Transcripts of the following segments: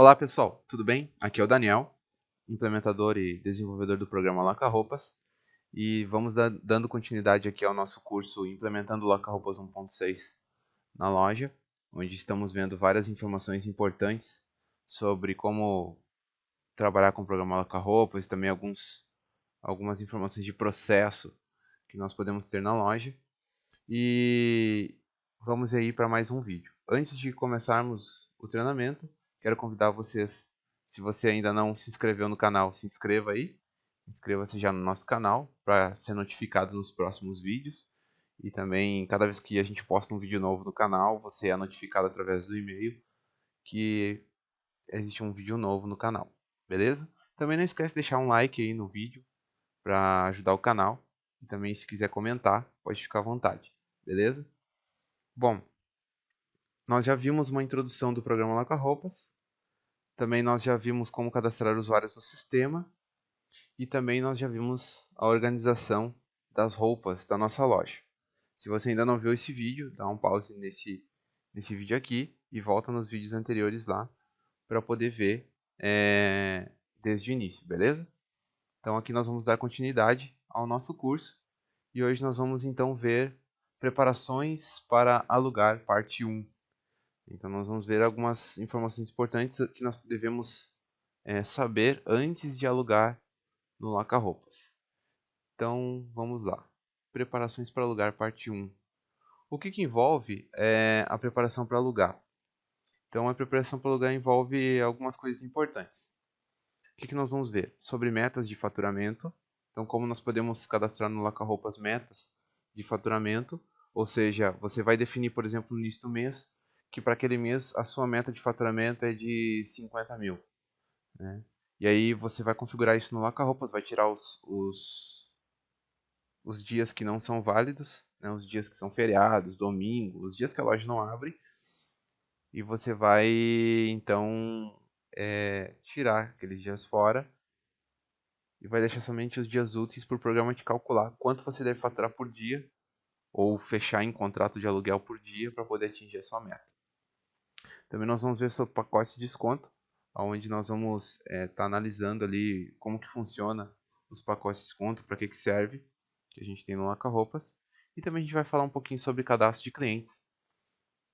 Olá pessoal, tudo bem? Aqui é o Daniel, implementador e desenvolvedor do programa Loca-Roupas, e vamos dando continuidade aqui ao nosso curso Implementando Loca-Roupas 1.6 na loja, onde estamos vendo várias informações importantes sobre como trabalhar com o programa Loca-Roupas e também algumas informações de processo que nós podemos ter na loja. E vamos aí para mais um vídeo. Antes de começarmos o treinamento, quero convidar vocês, se você ainda não se inscreveu no canal, se inscreva aí. Inscreva-se já no nosso canal para ser notificado nos próximos vídeos. E também, cada vez que a gente posta um vídeo novo no canal, você é notificado através do e-mail que existe um vídeo novo no canal. Beleza? Também não esquece de deixar um like aí no vídeo para ajudar o canal. E também, se quiser comentar, pode ficar à vontade. Beleza? Bom, nós já vimos uma introdução do programa Loca-Roupas. Também nós já vimos como cadastrar usuários no sistema. E também nós já vimos a organização das roupas da nossa loja. Se você ainda não viu esse vídeo, dá um pause nesse vídeo aqui e volta nos vídeos anteriores lá para poder ver desde o início, beleza? Então aqui nós vamos dar continuidade ao nosso curso e hoje nós vamos então ver preparações para alugar parte 1. Então nós vamos ver algumas informações importantes que nós devemos saber antes de alugar no Loca-Roupas. Então vamos lá. Preparações para alugar parte 1. O que envolve a preparação para alugar? Então a preparação para alugar envolve algumas coisas importantes. O que nós vamos ver? Sobre metas de faturamento. Então como nós podemos cadastrar no Loca-Roupas metas de faturamento. Ou seja, você vai definir, por exemplo, no início do mês, que para aquele mês a sua meta de faturamento é de 50 mil. Né? E aí você vai configurar isso no Loca-Roupas, vai tirar os dias que não são válidos, né? Os dias que são feriados, domingo, os dias que a loja não abre. E você vai então tirar aqueles dias fora e vai deixar somente os dias úteis para o programa te calcular quanto você deve faturar por dia ou fechar em contrato de aluguel por dia para poder atingir a sua meta. Também nós vamos ver sobre pacote de desconto, onde nós vamos estar analisando ali como que funciona os pacotes de desconto, para que serve, que a gente tem no Loca-Roupas. E também a gente vai falar um pouquinho sobre cadastro de clientes,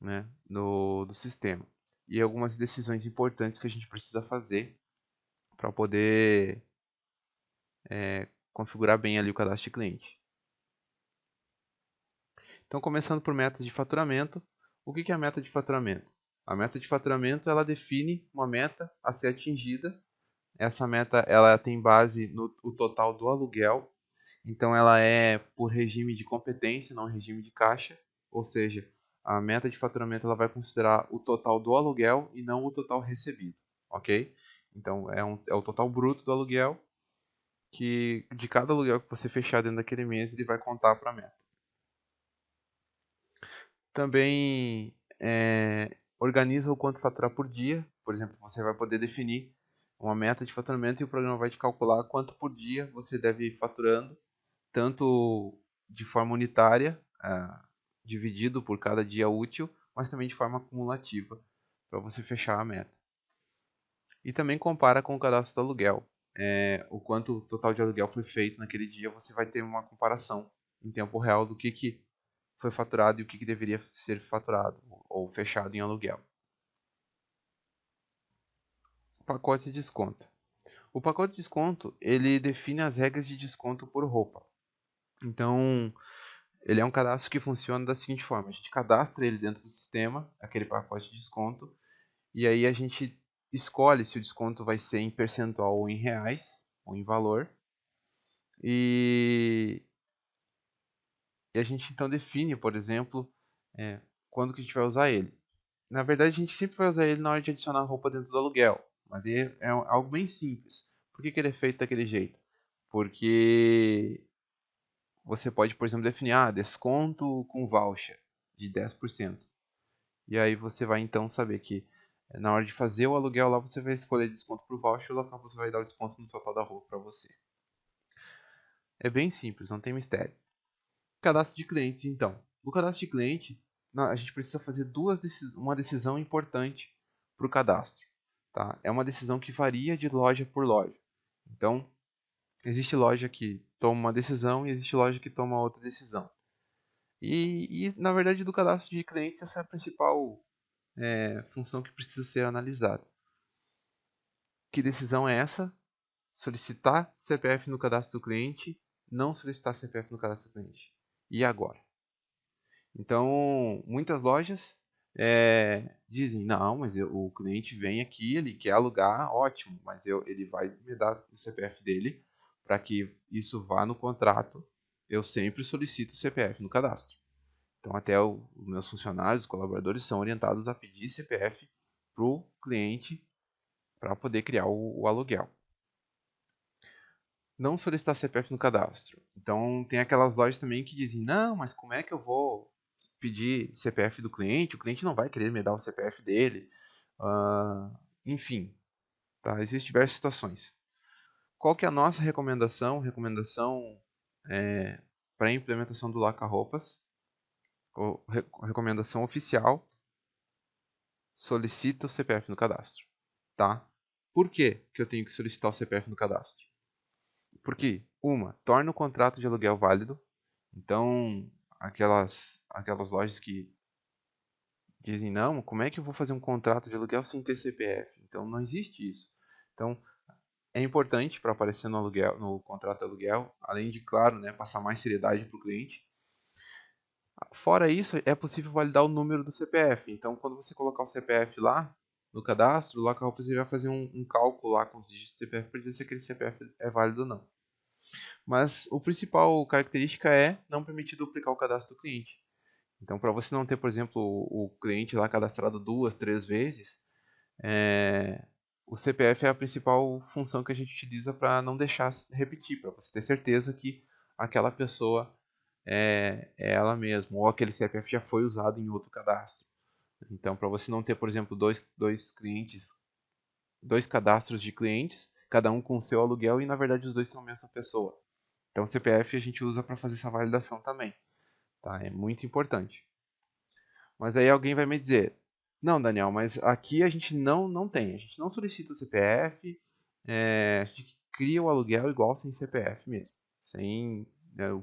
né, do sistema. E algumas decisões importantes que a gente precisa fazer para poder configurar bem ali o cadastro de cliente. Então, começando por metas de faturamento. O que é a meta de faturamento? A meta de faturamento ela define uma meta a ser atingida. Essa meta ela tem base no total do aluguel. Então, ela é por regime de competência, não regime de caixa. Ou seja, a meta de faturamento ela vai considerar o total do aluguel e não o total recebido. Ok? Então, é o total bruto do aluguel, que de cada aluguel que você fechar dentro daquele mês, ele vai contar para a meta. Também organiza o quanto faturar por dia. Por exemplo, você vai poder definir uma meta de faturamento e o programa vai te calcular quanto por dia você deve ir faturando, tanto de forma unitária, dividido por cada dia útil, mas também de forma acumulativa, para você fechar a meta. E também compara com o cadastro do aluguel. O quanto o total de aluguel foi feito naquele dia, você vai ter uma comparação em tempo real do que foi faturado e o que deveria ser faturado ou fechado em aluguel. Pacote de desconto. O pacote de desconto, ele define as regras de desconto por roupa. Então, ele é um cadastro que funciona da seguinte forma: a gente cadastra ele dentro do sistema, aquele pacote de desconto, e aí a gente escolhe se o desconto vai ser em percentual ou em reais, ou em valor, e a gente então define, por exemplo, quando que a gente vai usar ele. Na verdade, a gente sempre vai usar ele na hora de adicionar roupa dentro do aluguel, mas é algo bem simples. Por que ele é feito daquele jeito? Porque você pode, por exemplo, definir desconto com voucher de 10%. E aí você vai então saber que na hora de fazer o aluguel lá, você vai escolher desconto por voucher e o local você vai dar o desconto no total da roupa para você. É bem simples, não tem mistério. Cadastro de clientes, então. No cadastro de cliente, a gente precisa fazer uma decisão importante para o cadastro. tá? É uma decisão que varia de loja por loja. Então, existe loja que toma uma decisão e existe loja que toma outra decisão. Na verdade, do cadastro de clientes, essa é a principal função que precisa ser analisada. Que decisão é essa? Solicitar CPF no cadastro do cliente, não solicitar CPF no cadastro do cliente. E agora? Então, muitas lojas dizem, não, mas o cliente vem aqui, ele quer alugar, ótimo, mas ele vai me dar o CPF dele para que isso vá no contrato. Eu sempre solicito o CPF no cadastro. Então, até os meus funcionários, os colaboradores, são orientados a pedir CPF para o cliente para poder criar o aluguel. Não solicitar CPF no cadastro. Então, tem aquelas lojas também que dizem, não, mas como é que eu vou pedir CPF do cliente? O cliente não vai querer me dar o CPF dele. Enfim, tá? Existem diversas situações. Qual que é a nossa recomendação? Recomendação para a implementação do Laca-Roupas. Recomendação oficial. Solicita o CPF no cadastro. Tá? Por que eu tenho que solicitar o CPF no cadastro? Porque, torna o contrato de aluguel válido. Então, aquelas lojas que dizem, não, como é que eu vou fazer um contrato de aluguel sem ter CPF? Então, não existe isso. Então, é importante para aparecer no aluguel, no contrato de aluguel, além de, claro, né, passar mais seriedade para o cliente. Fora isso, é possível validar o número do CPF. Então, quando você colocar o CPF lá no cadastro, o Laca-Roupas vai fazer um cálculo lá com os dígitos do CPF para dizer se aquele CPF é válido ou não. Mas a principal característica é não permitir duplicar o cadastro do cliente. Então, para você não ter, por exemplo, o cliente lá cadastrado 2, 3 vezes, o CPF é a principal função que a gente utiliza para não deixar repetir, para você ter certeza que aquela pessoa é ela mesma, ou aquele CPF já foi usado em outro cadastro. Então, para você não ter, por exemplo, dois clientes, dois cadastros de clientes, cada um com o seu aluguel e na verdade os dois são a mesma pessoa. Então, o CPF a gente usa para fazer essa validação também. Tá? É muito importante. Mas aí alguém vai me dizer, não, Daniel, mas aqui a gente não tem. A gente não solicita o CPF, a gente cria o aluguel igual sem CPF mesmo.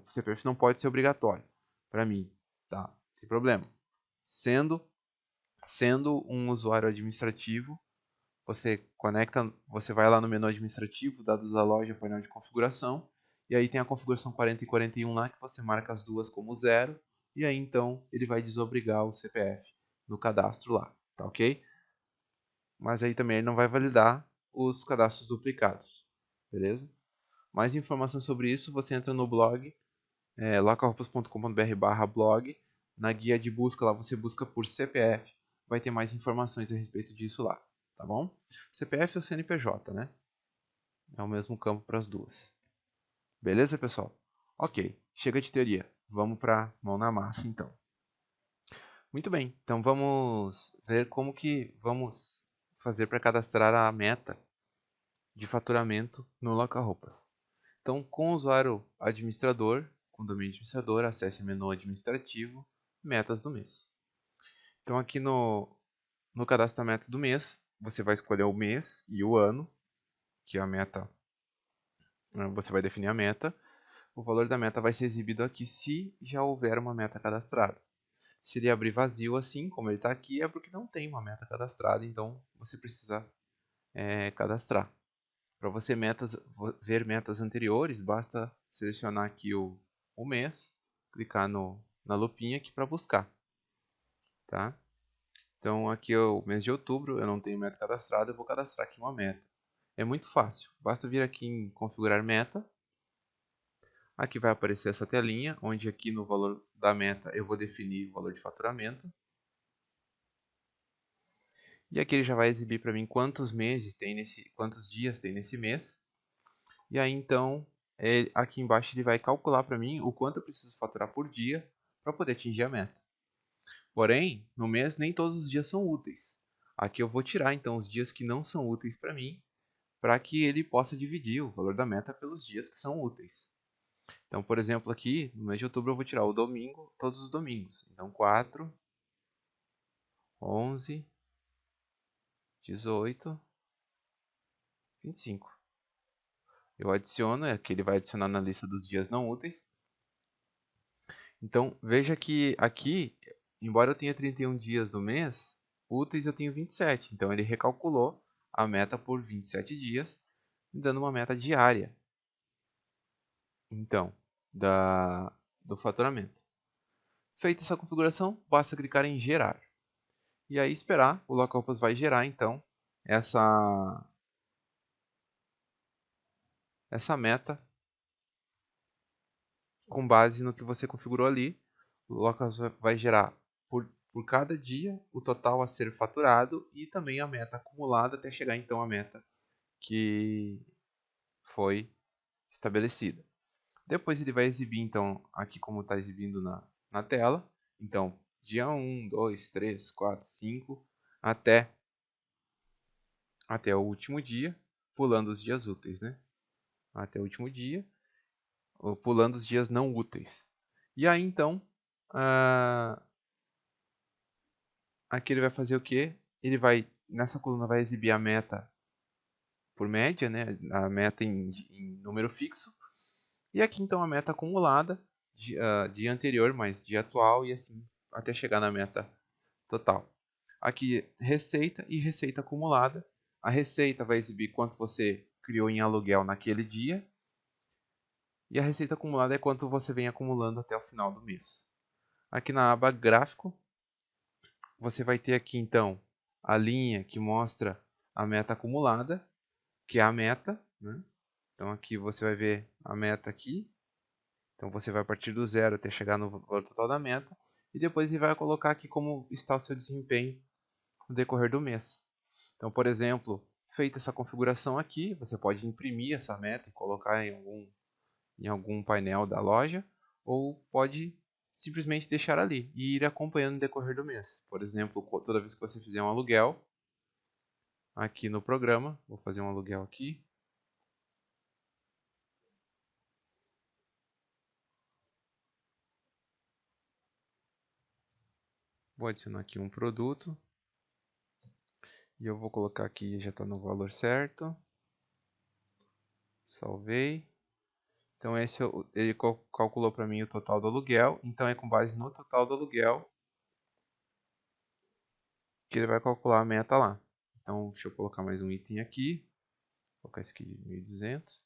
O CPF não pode ser obrigatório para mim. Tá? Sem problema. Sendo um usuário administrativo, você vai lá no menu administrativo, dados da loja, painel de configuração, e aí tem a configuração 40 e 41 lá que você marca as duas como zero, e aí então ele vai desobrigar o CPF no cadastro lá, tá ok? Mas aí também ele não vai validar os cadastros duplicados, beleza? Mais informações sobre isso você entra no blog lacaroupas.com.br/blog. Na guia de busca lá você busca por CPF, vai ter mais informações a respeito disso lá, tá bom? CPF ou CNPJ, né? É o mesmo campo para as duas. Beleza, pessoal? Ok, chega de teoria. Vamos para mão na massa, então. Muito bem, então vamos ver como que vamos fazer para cadastrar a meta de faturamento no Laca-Roupas. Então, com o usuário administrador, com o domínio administrador, acesse o menu administrativo, metas do mês. Então, aqui no cadastro da meta do mês, você vai escolher o mês e o ano, que é a meta, você vai definir a meta. O valor da meta vai ser exibido aqui se já houver uma meta cadastrada. Se ele abrir vazio assim, como ele está aqui, é porque não tem uma meta cadastrada, então você precisa cadastrar. Para você ver metas anteriores, basta selecionar aqui o mês, clicar na lupinha aqui para buscar. Tá? Então aqui é o mês de outubro, eu não tenho meta cadastrada, eu vou cadastrar aqui uma meta. É muito fácil, basta vir aqui em configurar meta. Aqui vai aparecer essa telinha, onde aqui no valor da meta eu vou definir o valor de faturamento. E aqui ele já vai exibir para mim quantos dias tem nesse mês. E aí então, aqui embaixo ele vai calcular para mim o quanto eu preciso faturar por dia para poder atingir a meta. Porém, no mês nem todos os dias são úteis. Aqui eu vou tirar então os dias que não são úteis para mim, para que ele possa dividir o valor da meta pelos dias que são úteis. Então, por exemplo, aqui no mês de outubro eu vou tirar o domingo, todos os domingos. Então, 4, 11, 18 25. Eu adiciono, é que ele vai adicionar na lista dos dias não úteis. Então, veja que aqui, embora eu tenha 31 dias do mês, úteis eu tenho 27. Então, ele recalculou a meta por 27 dias, me dando uma meta diária. Então, do faturamento. Feita essa configuração, basta clicar em gerar. E aí esperar, o Localhost vai gerar então essa meta com base no que você configurou ali. O Localhost vai gerar por cada dia o total a ser faturado e também a meta acumulada até chegar então à meta que foi estabelecida. Depois ele vai exibir então aqui como está exibindo na tela. Então, dia 1, 2, 3, 4, 5 até o último dia, pulando os dias úteis, né? Até o último dia, pulando os dias não úteis. E aí então, aqui ele vai fazer o quê? Ele vai, nessa coluna vai exibir a meta por média, né? A meta em número fixo. E aqui então a meta acumulada, dia anterior mais dia atual e assim até chegar na meta total. Aqui receita e receita acumulada. A receita vai exibir quanto você criou em aluguel naquele dia. E a receita acumulada é quanto você vem acumulando até o final do mês. Aqui na aba gráfico, você vai ter aqui então a linha que mostra a meta acumulada, que é a meta, né? Então aqui você vai ver a meta aqui. Então você vai partir do zero até chegar no valor total da meta. E depois ele vai colocar aqui como está o seu desempenho no decorrer do mês. Então, por exemplo, feita essa configuração aqui, você pode imprimir essa meta e colocar em algum painel da loja, ou pode simplesmente deixar ali e ir acompanhando no decorrer do mês. Por exemplo, toda vez que você fizer um aluguel, aqui no programa, vou fazer um aluguel aqui. Vou adicionar aqui um produto. E eu vou colocar aqui, já está no valor certo. Salvei. Então ele calculou para mim o total do aluguel. Então é com base no total do aluguel que ele vai calcular a meta lá. Então deixa eu colocar mais um item aqui. Vou colocar esse aqui de 1.200.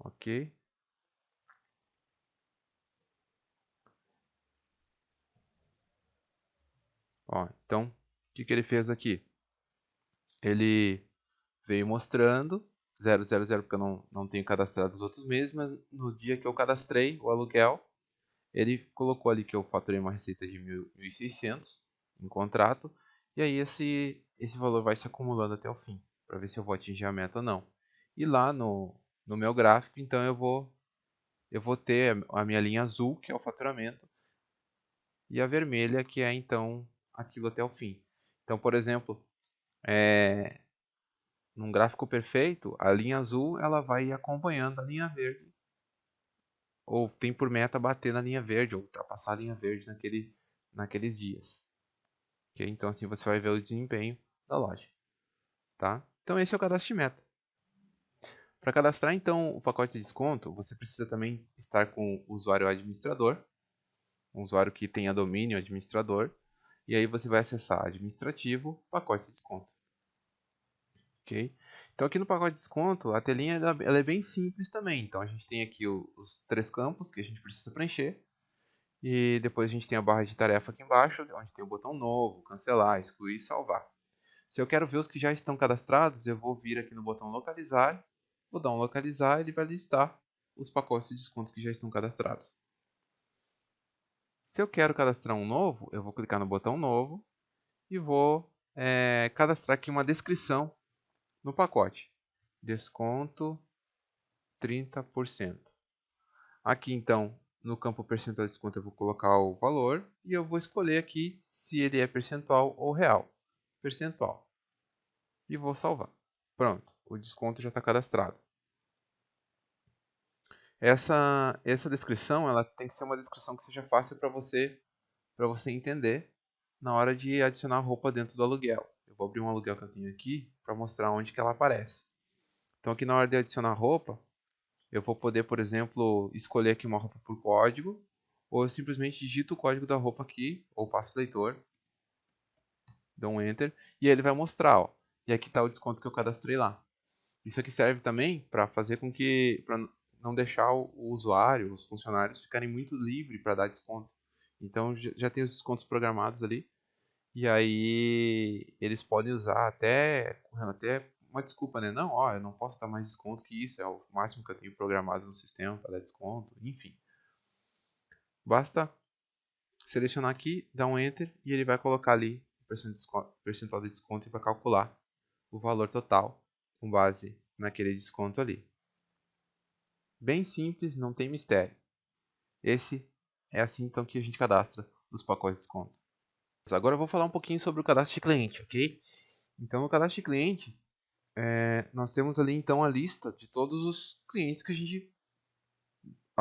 Ok. Ó, então, o que ele fez aqui? Ele veio mostrando 000, porque eu não tenho cadastrado os outros meses, mas no dia que eu cadastrei o aluguel, ele colocou ali que eu faturei uma receita de 1.600 em contrato, e aí esse valor vai se acumulando até o fim, para ver se eu vou atingir a meta ou não. E lá no meu gráfico, então eu vou ter a minha linha azul, que é o faturamento, e a vermelha, que é então aquilo até o fim. Então, por exemplo, num gráfico perfeito, a linha azul ela vai acompanhando a linha verde, ou tem por meta bater na linha verde, ou ultrapassar a linha verde naqueles dias. Okay? Então assim você vai ver o desempenho da loja. Tá? Então esse é o cadastro de meta. Para cadastrar então o pacote de desconto, você precisa também estar com o usuário administrador, um usuário que tenha domínio administrador, e aí você vai acessar administrativo, pacote de desconto. Ok? Então aqui no pacote de desconto, a telinha ela é bem simples também. Então a gente tem aqui os 3 campos que a gente precisa preencher. E depois a gente tem a barra de tarefa aqui embaixo, onde tem o botão novo, cancelar, excluir e salvar. Se eu quero ver os que já estão cadastrados, eu vou vir aqui no botão localizar, vou dar um localizar e ele vai listar os pacotes de desconto que já estão cadastrados. Se eu quero cadastrar um novo, eu vou clicar no botão novo e vou cadastrar aqui uma descrição no pacote. Desconto 30%. Aqui então, no campo percentual de desconto, eu vou colocar o valor e eu vou escolher aqui se ele é percentual ou real. Percentual. E vou salvar. Pronto, o desconto já está cadastrado. Essa descrição ela tem que ser uma descrição que seja fácil para você entender na hora de adicionar roupa dentro do aluguel. Eu vou abrir um aluguel que eu tenho aqui para mostrar onde que ela aparece. Então aqui na hora de adicionar roupa, eu vou poder, por exemplo, escolher aqui uma roupa por código, ou eu simplesmente digito o código da roupa aqui, ou passo o leitor, dou um Enter, e ele vai mostrar, ó. E aqui está o desconto que eu cadastrei lá. Isso aqui serve também para fazer com que, para não deixar o usuário, os funcionários ficarem muito livres para dar desconto. Então já tem os descontos programados ali, e aí eles podem usar até uma desculpa, né? Não, ó, eu não posso dar mais desconto que isso, é o máximo que eu tenho programado no sistema para dar desconto, enfim. Basta selecionar aqui, dar um Enter e ele vai colocar ali o percentual de desconto e vai calcular o valor total com base naquele desconto ali. Bem simples, não tem mistério. Esse é assim então que a gente cadastra os pacotes de desconto. Agora eu vou falar um pouquinho sobre o cadastro de cliente, ok? Então no cadastro de cliente, nós temos ali então a lista de todos os clientes que a gente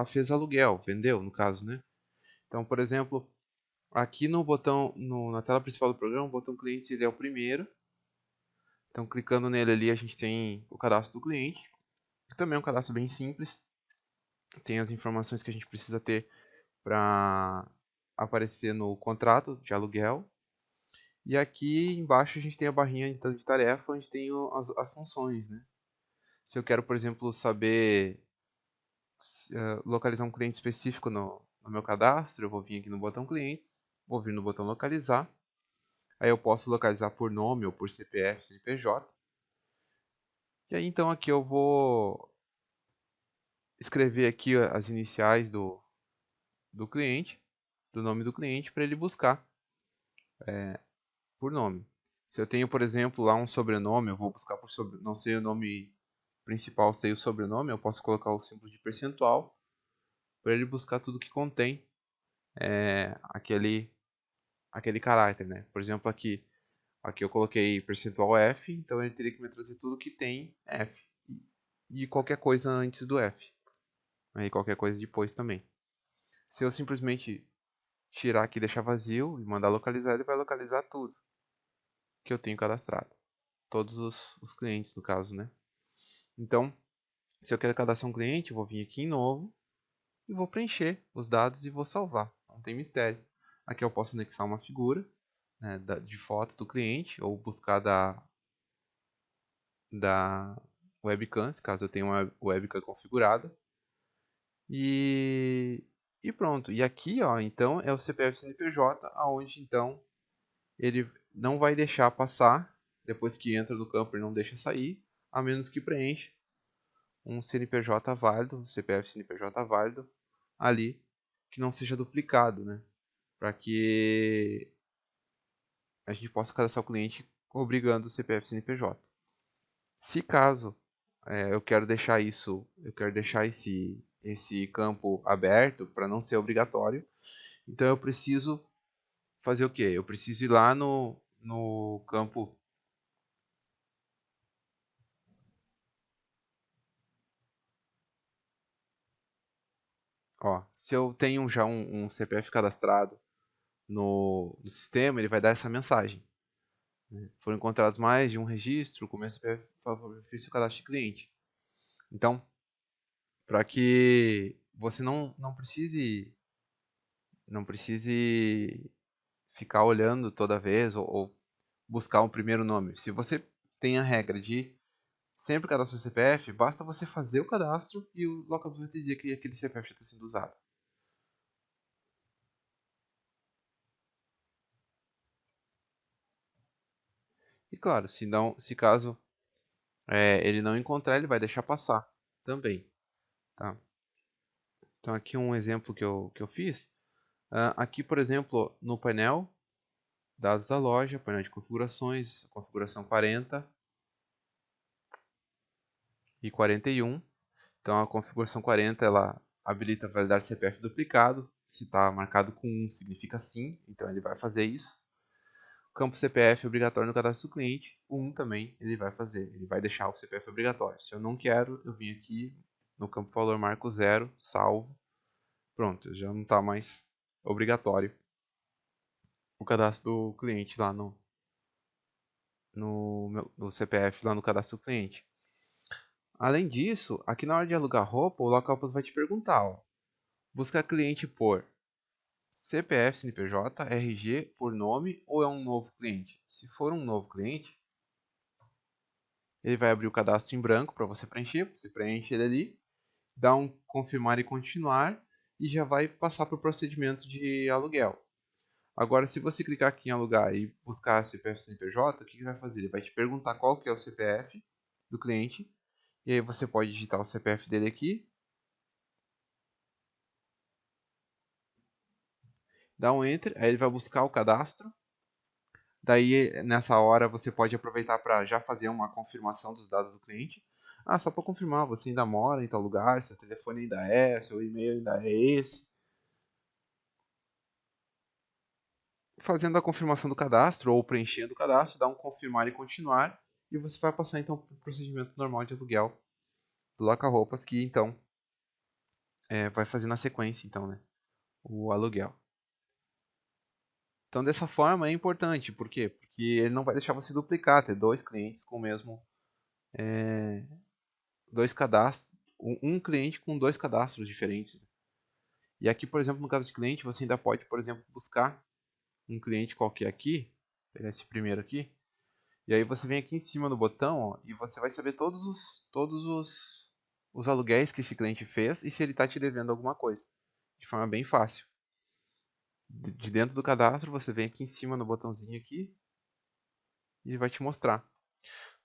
fez aluguel, vendeu no caso, né? Então, por exemplo, aqui no botão, na tela principal do programa, o botão clientes ele é o primeiro. Então, clicando nele ali, a gente tem o cadastro do cliente, que também é um cadastro bem simples. Tem as informações que a gente precisa ter para aparecer no contrato de aluguel. E aqui embaixo a gente tem a barrinha de tarefa, onde tem as funções, né? Se eu quero, por exemplo, saber localizar um cliente específico no meu cadastro, eu vou vir aqui no botão clientes, vou vir no botão localizar. Aí eu posso localizar por nome ou por CPF, CNPJ. E aí então aqui eu vou escrever aqui as iniciais do cliente, do nome do cliente, para ele buscar por nome. Se eu tenho, por exemplo, lá um sobrenome, eu vou buscar por sobrenome, não sei o nome principal, sei o sobrenome, eu posso colocar o símbolo de percentual para ele buscar tudo que contém aquele caráter, né? Por exemplo, aqui eu coloquei percentual F, então ele teria que me trazer tudo que tem F e qualquer coisa antes do F, aí qualquer coisa depois também. Se eu simplesmente tirar aqui e deixar vazio e mandar localizar, ele vai localizar tudo que eu tenho cadastrado. Todos os clientes, no caso, né? Então, se eu quero cadastrar um cliente, eu vou vir aqui em novo e vou preencher os dados e vou salvar. Não tem mistério. Aqui eu posso anexar uma figura, né, de foto do cliente ou buscar da webcam, caso eu tenha uma webcam configurada. E, e pronto. E aqui, ó, então é o CPF CNPJ, aonde então ele não vai deixar passar, depois que entra no campo ele não deixa sair, a menos que preencha um CNPJ válido, um CPF CNPJ válido ali, que não seja duplicado, né? Para que a gente possa cadastrar o cliente obrigando o CPF CNPJ. Se caso eu quero deixar esse campo aberto para não ser obrigatório, então eu preciso fazer o quê? Eu preciso ir lá no campo. Ó, se eu tenho já um CPF cadastrado no sistema, ele vai dar essa mensagem. Né? Foram encontrados mais de um registro com o meu CPF favorece o cadastro de cliente. Então, para que você não precise ficar olhando toda vez ou buscar um primeiro nome. Se você tem a regra de sempre cadastrar o CPF, basta você fazer o cadastro e o local vai dizer que aquele CPF já está sendo usado. E claro, se caso ele não encontrar, ele vai deixar passar também. Tá? Então aqui um exemplo que eu fiz. Aqui, por exemplo, no painel, dados da loja, painel de configurações, configuração 40 e 41. Então a configuração 40 ela habilita validar CPF duplicado. Se está marcado com 1 significa sim, então ele vai fazer isso. O campo CPF obrigatório no cadastro do cliente, o 1 também ele vai fazer, ele vai deixar o CPF obrigatório. Se eu não quero, eu vim aqui no campo valor marco 0, salvo, pronto, já não está mais obrigatório o cadastro do cliente lá no CPF, lá no cadastro do cliente. Além disso, aqui na hora de alugar roupa, o Locaroupas vai te perguntar, ó, busca cliente por CPF, CNPJ, RG, por nome ou é um novo cliente? Se for um novo cliente, ele vai abrir o cadastro em branco para você preencher, você preenche ele ali, dá um confirmar e continuar e já vai passar para o procedimento de aluguel. Agora, se você clicar aqui em alugar e buscar CPF CNPJ, o que ele vai fazer? Ele vai te perguntar qual que é o CPF do cliente, e aí você pode digitar o CPF dele aqui, dá um Enter, aí ele vai buscar o cadastro, daí nessa hora você pode aproveitar para já fazer uma confirmação dos dados do cliente. Ah, só para confirmar, você ainda mora em tal lugar, seu telefone ainda é, seu e-mail ainda é esse. Fazendo a confirmação do cadastro ou preenchendo o cadastro, dá um confirmar e continuar e você vai passar então para o procedimento normal de aluguel do Locaroupas, que então vai fazer na sequência então, né, o aluguel. Então dessa forma é importante, por quê? Porque ele não vai deixar você duplicar, ter dois clientes com o mesmo dois cadastros, um cliente com dois cadastros diferentes. E aqui, por exemplo, no caso de cliente, você ainda pode, por exemplo, buscar um cliente qualquer aqui, pegar esse primeiro aqui, e aí você vem aqui em cima no botão, ó, e você vai saber todos os aluguéis que esse cliente fez e se ele está te devendo alguma coisa, de forma bem fácil. De dentro do cadastro, você vem aqui em cima no botãozinho aqui e ele vai te mostrar.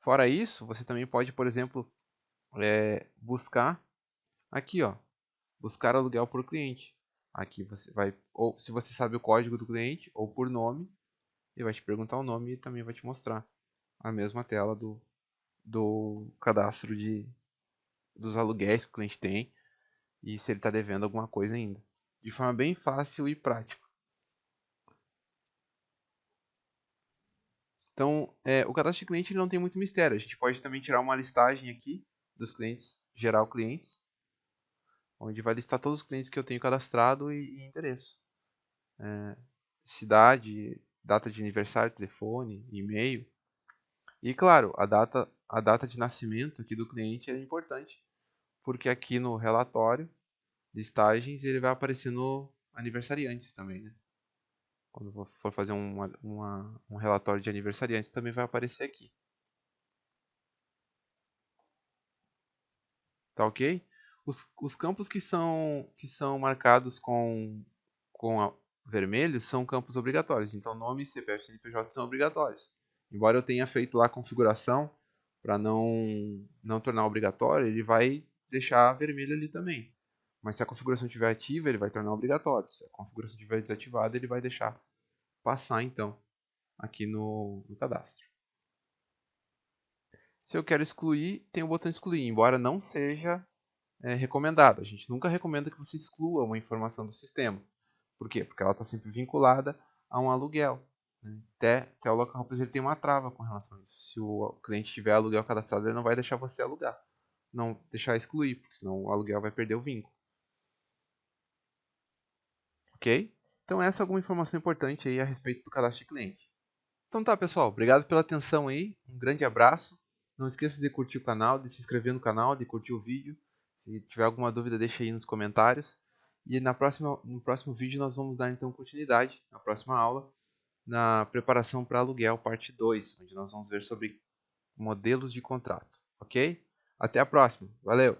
Fora isso, você também pode, por exemplo, buscar aqui, ó, buscar aluguel por cliente. Aqui você vai, ou se você sabe o código do cliente, ou por nome, ele vai te perguntar o nome e também vai te mostrar a mesma tela do cadastro dos aluguéis que o cliente tem e se ele está devendo alguma coisa ainda. De forma bem fácil e prática. Então, o cadastro de cliente ele não tem muito mistério. A gente pode também tirar uma listagem aqui dos clientes, geral clientes, onde vai listar todos os clientes que eu tenho cadastrado e endereço. Cidade, data de aniversário, telefone, e-mail. E claro, a data de nascimento aqui do cliente é importante, porque aqui no relatório listagens ele vai aparecer no aniversariantes também, né? Quando for fazer um relatório de aniversariantes também vai aparecer aqui. Tá ok? Os campos que são marcados com vermelho são campos obrigatórios. Então nome, CPF e CNPJ são obrigatórios. Embora eu tenha feito lá a configuração para não tornar obrigatório, ele vai deixar vermelho ali também. Mas se a configuração estiver ativa, ele vai tornar obrigatório. Se a configuração estiver desativada, ele vai deixar passar então aqui no cadastro. Se eu quero excluir, tem o botão excluir, embora não seja recomendado. A gente nunca recomenda que você exclua uma informação do sistema. Por quê? Porque ela está sempre vinculada a um aluguel. Né? Até o Locaroupas ele tem uma trava com relação a isso. Se o cliente tiver aluguel cadastrado, ele não vai deixar você alugar. Não deixar excluir, porque senão o aluguel vai perder o vínculo. Ok? Então essa é alguma informação importante aí a respeito do cadastro de cliente. Então tá, pessoal. Obrigado pela atenção aí. Um grande abraço. Não esqueça de curtir o canal, de se inscrever no canal, de curtir o vídeo. Se tiver alguma dúvida, deixa aí nos comentários. E no próximo vídeo nós vamos dar então continuidade, na próxima aula, na preparação para aluguel, parte 2, onde nós vamos ver sobre modelos de contrato. Ok? Até a próxima. Valeu!